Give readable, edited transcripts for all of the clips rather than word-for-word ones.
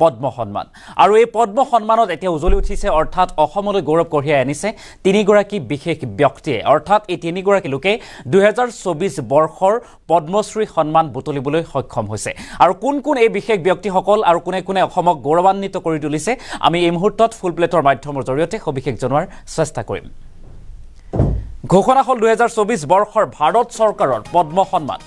পদ্ম সন্মান আৰু এই পদ্ম সন্মানত এতিয়া উজলি উঠিছে অৰ্থাৎ অসমলৈ গৌৰৱ কঢ়িয়াই আনিছে তিনিগৰাকী বিশেষ ব্যক্তিয়ে অৰ্থাৎ এই তিনিগৰাকী লোকে 2024 বৰ্ষৰ পদ্মশ্ৰী সন্মান বুটলিবলৈ সক্ষম হৈছে আৰু কোন কোন এই বিশেষ ব্যক্তিসকল আৰু কোনে কোনে অসমক গৌৰৱান্বিত কৰি তুলিছে আমি এই মুহূৰ্তত ফুল প্লেটৰ মাধ্যমৰ জৰিয়তে সবিশেষ জনোৱাৰ চেষ্টা কৰিম ঘোষণা হল 2024 বৰ্ষৰ ভাৰত চৰকাৰৰ পদ্ম সন্মান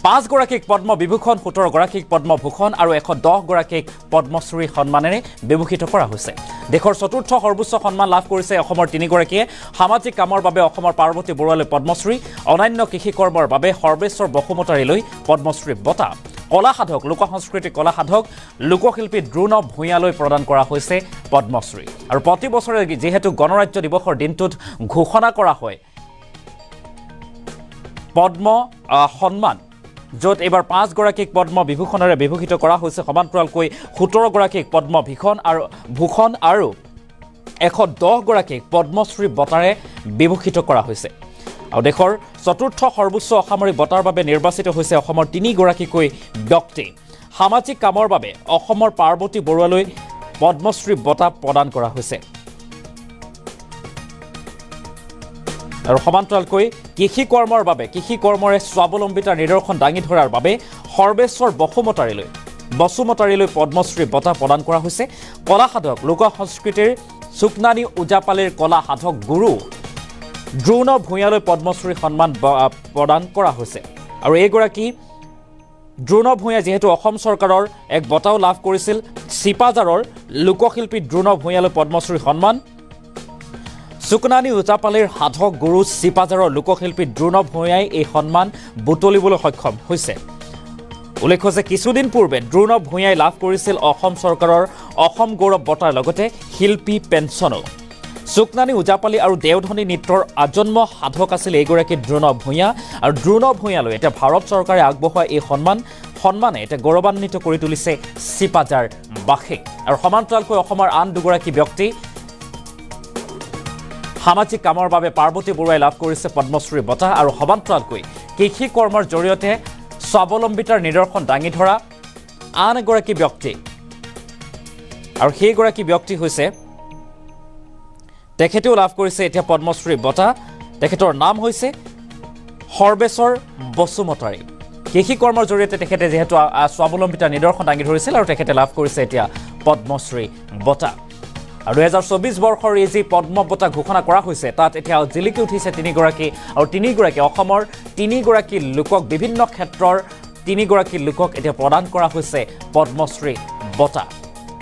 5 গৰাকীক পদ্ম বিভূষণ 17 গৰাকীক পদ্ম ভূষণ আৰু 110 গৰাকীক পদ্মশ্ৰী সন্মানেৰে বিভূষিত কৰা হৈছে দেশৰ চতুৰ্থ সৰ্বোচ্চ সন্মান লাভ কৰিছে অসমৰ তিনিগৰাকীয়ে সামাজিক কামৰ বাবে অসমৰ পাৰ্বতী বৰুৱালৈ পদ্মশ্ৰী অনন্য কৃষি কৰ্মৰ বাবে সৰ্বেশ্বৰ বসুমতাৰীলৈ পদ্মশ্ৰী বঁটা কলা সাধক লোক সংস্কৃতি কলা সাধক লোকশিল্পী দ্ৰোণ ভূঞালৈ প্ৰদান কৰা হৈছে পদ্মশ্ৰী আৰু প্ৰতি বছৰে যেহেতু গণৰাজ্য দিৱসৰ দিনটোত ঘোষণা কৰা হয় পদ্ম সন্মান য'ত এবাৰ 5 গৰাকীক পদ্ম বিভূষণৰে বিভূষিত কৰা হৈছে সমান্তৰালকৈ 17 গৰাকীক পদ্ম ভূষণ আৰু 110 গৰাকীক পদ্মশ্ৰী বঁটাৰে বিভূষিত কৰা হৈছে আৰু দেশৰ চতুৰ্থ সৰ্বোচ্চ অসামৰিক বঁটাৰ বাবে নিৰ্বাচিত হৈছে অসমৰ তিনিগৰাকীকৈ ব্যক্তি সামাজিক কামৰ বাবে অসমৰ পাৰ্বতী বৰুৱালৈ পদ্মশ্ৰী বঁটা প্ৰদান কৰা হৈছে আৰু সমান্তৰালকৈ কৃষি কৰ্মৰ বাবে কৃষি কৰ্মৰে স্বাৱলম্বিতাৰ নিদৰ্শন দাঙি ধৰাৰ বাবে সৰ্বেশ্বৰ বসুমতাৰীলৈ পদ্মশ্ৰী বঁটা প্ৰদান কৰা হৈছে কলা সাধক লোক সংস্কৃতিৰ সুকনানী ওজাপালিৰ কলা সাধক গুৰু দ্ৰোণ ভূঞালৈ পদ্মশ্ৰী সন্মান প্ৰদান কৰা হৈছে আৰু এইগৰাকী দ্ৰোণ ভূঞা যেহেতু অসম চৰকাৰৰ এক বঁটাও লাভ কৰিছিল চিপাজাৰৰ লোকশিল্পী দ্ৰোণ ভূঞালৈ পদ্মশ্ৰী সন্মান সুকনানী ওজাপালিৰ সাধক গুৰু চিপাজাৰৰ লোকশিল্পী দ্ৰোণ ভূঞাই এই সন্মান বুটলিবলৈ সক্ষম হৈছে উল্লেখ্য যে কিছুদিন পূৰ্বে দ্ৰোণ ভূঞাই লাভ কৰিছিল অসম চৰকাৰৰ অসম গৌৰৱ বঁটাৰ লগতে শিল্পী পেঞ্চনো সুকনানী ওজাপালি আৰু দেওধনী নৃত্যৰ আজন্ম সাধক আছিল এইগৰাকী দ্ৰোণ ভূঞা আৰু দ্ৰোণ ভূঞালৈ এতিয়া ভাৰত চৰকাৰে আগবঢ়োৱা এই সন্মানে এতিয়া গৌৰৱান্বিত কৰি তুলিছে চিপাজাৰ বাসীক আৰু সমান্তৰালকৈ অসমৰ আন দুগৰাকী ব্যক্তি সামাজিক কামৰ বাবে পাৰ্বতী বৰুৱাই লাভ কৰিছে পদ্মশ্ৰী বঁটা আৰু সমান্তৰালকৈ কৃষি কৰ্মৰ জৰিয়তে স্বাৱলম্বিতাৰ নিদৰ্শন দাঙি ধৰা আন এগৰাকী ব্যক্তি আৰু সেইগৰাকী ব্যক্তি হৈছে তেখেতেও লাভ কৰিছে এতিয়া পদ্মশ্ৰী বঁটা তেখেতৰ নাম হৈছে সৰ্বেশ্বৰ বসুমতাৰী কৃষি কৰ্মৰ জৰিয়তে তেখেতে যেহেতু স্বাৱলম্বিতাৰ নিদৰ্শন দাঙি ধৰিছিল আৰু তেখেতে লাভ কৰিছে এতিয়া পদ্মশ্ৰী বঁটা আৰু 2024 বৰ্ষৰ এই যি পদ্ম বঁটা ঘোষণা কৰা হৈছে তাত এতিয়া জিলিকি উঠিছে তিনিগৰাকী আৰু তিনিগৰাকী অসমৰ তিনিগৰাকী লোকক বিভিন্ন ক্ষেত্ৰৰ তিনিগৰাকী লোকক এতিয়া প্ৰদান কৰা হৈছে পদ্মশ্ৰী বঁটা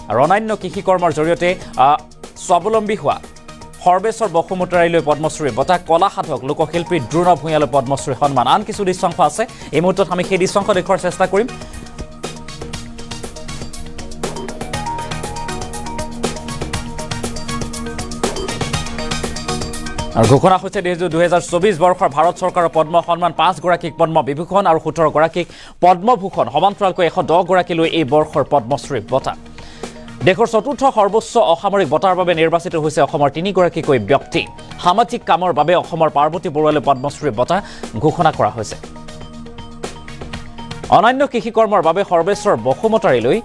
আৰু অনন্য কৃষি কৰ্মৰ জৰিয়তে স্বাৱলম্বী হোৱা সৰ্বেশ্বৰ বসুমতাৰীলৈ পদ্মশ্ৰী বঁটা কলা সাধক লোকশিল্পী দ্ৰোণ ভূঞালৈ পদ্মশ্ৰী সন্মান আন কিছু দৃশ্যাংশ আছে এই মুহূৰ্তত আমি সেই দৃশ্যাংশ দেখুৱাৰ চেষ্টা কৰিম আৰু ঘোষণা হৈছে 2024 বৰ্ষৰ ভাৰত চৰকাৰৰ পদ্ম সন্মান 5 গৰাকীক পদ্ম বিভূষণ আৰু 17 গৰাকীক পদ্মভূষণ সমান্তৰালকৈ 110 গৰাকীলৈ এই বৰ্ষৰ পদ্মশ্ৰী বঁটা দেশৰ চতুৰ্থ সৰ্বোচ্চ অসামৰিক বঁটাৰ বাবে নিৰ্বাচিত হৈছে অসমৰ তিনিগৰাকীকৈ ব্যক্তি সামাজিক কামৰ বাবে অসমৰ পাৰ্বতী বৰুৱালৈ পদ্মশ্ৰী বঁটা ঘোষণা কৰা হৈছে অনন্য কৃষি কৰ্মৰ বাবে সৰ্বেশ্বৰ বসুমতাৰীলৈ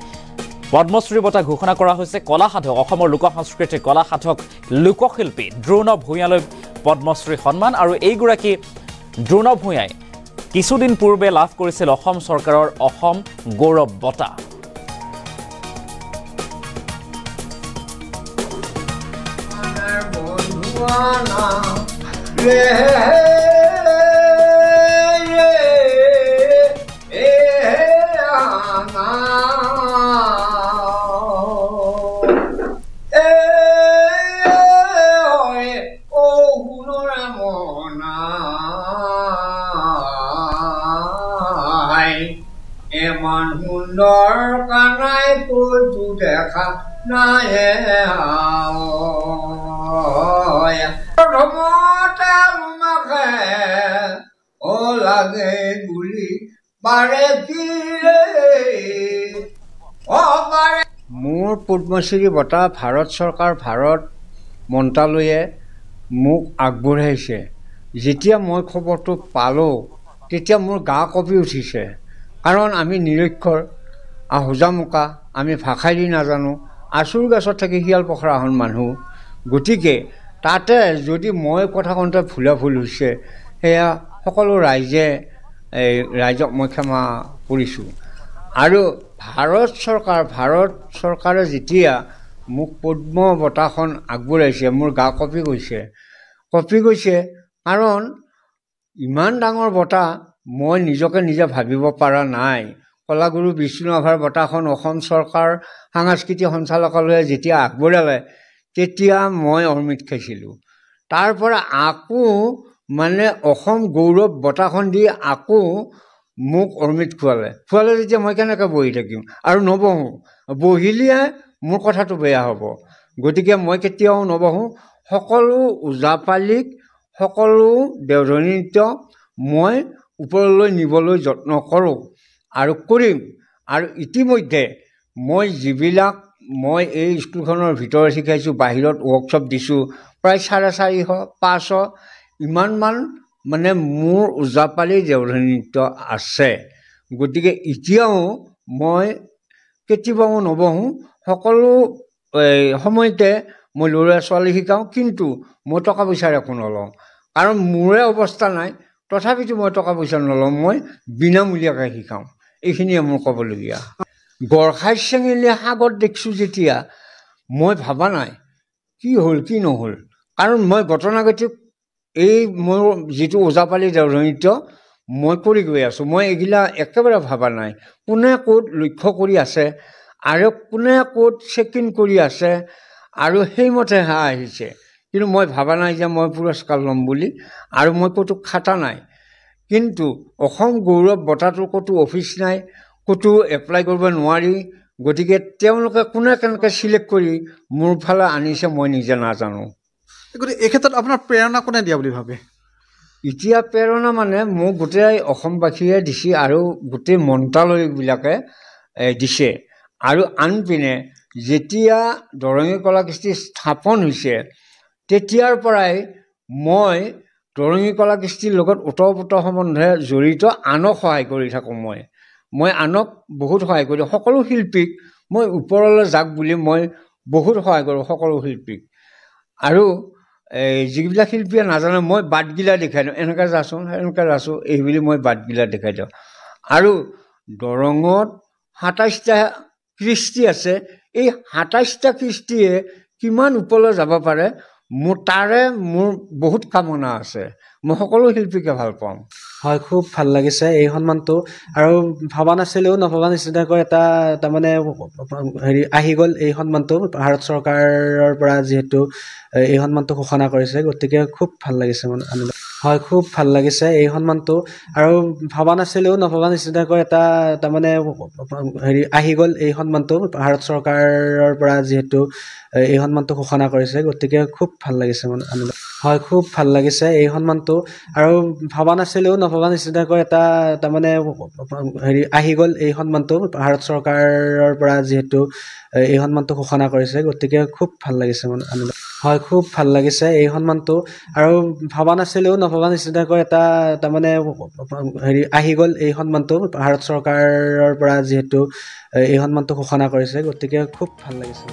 পদ্মশ্ৰী বঁটা ঘোষণা কৰা হৈছে কলা সাধক অসমৰ লোক সংস্কৃতিৰ কলা সাধক লোকশিল্পী দ্ৰোণ ভূঞালৈ পদ্মশ্ৰী সন্মান আৰু এইগৰাকী দ্ৰোণ ভূঞাই কিছুদিন পূৰ্বে লাভ কৰিছিল অসম চৰকাৰৰ অসম গৌৰৱ বঁটা এমান সুন্দৰ কানাই কতো দেখা নাই প্ৰথমতে তোমাকে ও লাগে গুলি পাৰে ফিৰে মোৰ পদ্মশ্ৰী বঁটা ভাৰত চৰকাৰ ভাৰত মন্ত্ৰালয়ে মোক আগবঢ়াইছে যেতিয়া মই খবৰটো পালোঁ তেতিয়া মোৰ গা কঁপি উঠিছে কাৰণ আমি নিৰক্ষৰ হোজামোকা আমি ভাষাই দি নাজানো আচুৰ গছত থাকি শিয়াল পখৰা হন মানুহ গতিকে তাতে যদি মই কথা কওঁতে ভুলা ভুল হৈছে সেয়া সকলো ৰাইজক মই ক্ষমা কৰিছোঁ আৰু ভাৰত চৰকাৰে যেতিয়া মোক পদ্ম বঁটাখন আগবঢ়াইছে মোৰ গা কঁপি গৈছে কাৰণ ইমান ডাঙৰ বঁটা মই নিজকে নিজে ভাবিব পৰা নাই কলাগুৰু বিষ্ণু ৰাভাৰ বঁটাখন অসম চৰকাৰ সাংস্কৃতিক সঞ্চালকালয়ে যেতিয়া আগবঢ়ালে তেতিয়া মই অমৃত খাইছিলোঁ তাৰ পৰা আকৌ মানে অসম গৌৰৱ বঁটাখন দি আকৌ মোক অমৃত খোৱালে যেতিয়া মই কেনেকৈ বহি থাকিম আৰু নবহোঁ বহিলে মোৰ কথাটো বেয়া হ'ব গতিকে মই কেতিয়াও নবহোঁ সকলো ওজাপালিক সকলো দেওধনী নৃত্য মই ওপৰলৈ নিবলৈ যত্ন কৰোঁ আৰু কৰিম আৰু ইতিমধ্যে মই যিবিলাক মই এই স্কুলখনৰ ভিতৰত শিকাইছোঁ বাহিৰত ৱৰ্কশ্বপ দিছোঁ প্ৰায় 450-500 ইমানমান মানে মোৰ ওজাপালি দেওধনী নৃত্য আছে গতিকে এতিয়াও মই কেতিয়াও নবহোঁ সকলো সময়তে মই ল'ৰা ছোৱালী শিকাওঁ কিন্তু মই টকা পইচাৰ একো নলওঁ কাৰণ মোৰে অৱস্থা নাই তথাপিতো মই টকা পইচা নলওঁ মই বিনামূলীয়াকৈ শিকাওঁ এইখিনিয়ে মোৰ ক'বলগীয়া গড়খাই চেঙেলীয়া সাগৰ দেখিছোঁ যেতিয়া মই ভবা নাই কি হ'ল কি নহ'ল কাৰণ মই গতানুগতিক এই মোৰ যিটো ওজাপালি দেওধনী নৃত্য মই কৰি গৈ আছোঁ মই এইগিলা একেবাৰে ভবা নাই কোনে ক'ত লক্ষ্য কৰি আছে আৰু কোনে ক'ত চেকিং কৰি আছে আৰু সেইমতেহে আহিছে কিন্তু মই ভবা নাই যে মই পুৰস্কাৰ ল'ম বুলি আৰু মই ক'তো খাটা নাই কিন্তু অসম গৌৰৱ বঁটাটোৰ ক'তো অফিচ নাই ক'তো এপ্লাই কৰিব নোৱাৰি গতিকে তেওঁলোকে কোনে কেনেকৈ চিলেক্ট কৰি মোৰ ফালে আনিছে মই নিজে নাজানো গতিকে এই ক্ষেত্ৰত আপোনাৰ প্ৰেৰণা কোনে দিয়া বুলি ভাবে এতিয়া প্ৰেৰণা মানে মোক গোটেই অসমবাসীয়ে দিছে আৰু গোটেই মন্ত্ৰালয়বিলাকে দিছে আৰু আনপিনে যেতিয়া দৰঙী কলাকৃষ্টি স্থাপন হৈছে তেতিয়াৰ পৰাই মই দৰঙী কলাকৃষ্টিৰ লগত ওতঃপ্ৰোত সম্বন্ধে জড়িত আনক সহায় কৰি থাকোঁ মই আনক বহুত সহায় কৰোঁ সকলো শিল্পীক মই ওপৰলৈ যাওক বুলি মই বহুত সহায় কৰোঁ সকলো শিল্পীক আৰু যিবিলাক শিল্পীয়ে নাজানে মই বাটগিলা দেখাই দিওঁ এনেকৈ যাচোন এনেকৈ যাচোঁ এই বুলি মই বাটগিলা দেখাই দিওঁ আৰু দৰঙত 27টা কৃষ্টি আছে এই 27টা কৃষ্টিয়ে কিমান ওপৰলৈ যাব পাৰে মোৰ বহুত কামনা আছে মই সকলো শিল্পীকে ভাল পাওঁ হয় খুব ভাল লাগিছে এই সন্মানটো আৰু ভবা নাছিলোঁ নভবা নিচিনাকৈ এটা তাৰমানে হেৰি আহি গ'ল এই সন্মানটো ভাৰত চৰকাৰৰ পৰা যিহেতু এই সন্মানটো ঘোষণা কৰিছে গতিকে খুব ভাল লাগিছে মানে হয় খুব ভাল লাগিছে এই সন্মানটো আৰু ভবা নাছিলোঁ নভবা নিচিনাকৈ এটা তাৰমানে হেৰি আহি গ'ল এই সন্মানটো ভাৰত চৰকাৰৰ পৰা যিহেতু এই সন্মানটো ঘোষণা কৰিছে গতিকে খুব ভাল লাগিছে মানে হয় খুব ভাল লাগিছে এই সন্মানটো আৰু ভবা নাছিলোঁ নভবা নিচিনাকৈ এটা তাৰমানে হেৰি আহি গ'ল এই সন্মানটো ভাৰত চৰকাৰৰ পৰা যিহেতু এই সন্মানটো ঘোষণা কৰিছে গতিকে খুব ভাল লাগিছে মানে হয় খুব ভাল লাগিছে এই সন্মানটো আৰু ভবা নাছিলোঁ নভবা নিচিনাকৈ এটা তাৰমানে হেৰি আহি গ'ল এই সন্মানটো ভাৰত চৰকাৰৰ পৰা যিহেতু এই সন্মানটো ঘোষণা কৰিছে গতিকে খুব ভাল লাগিছে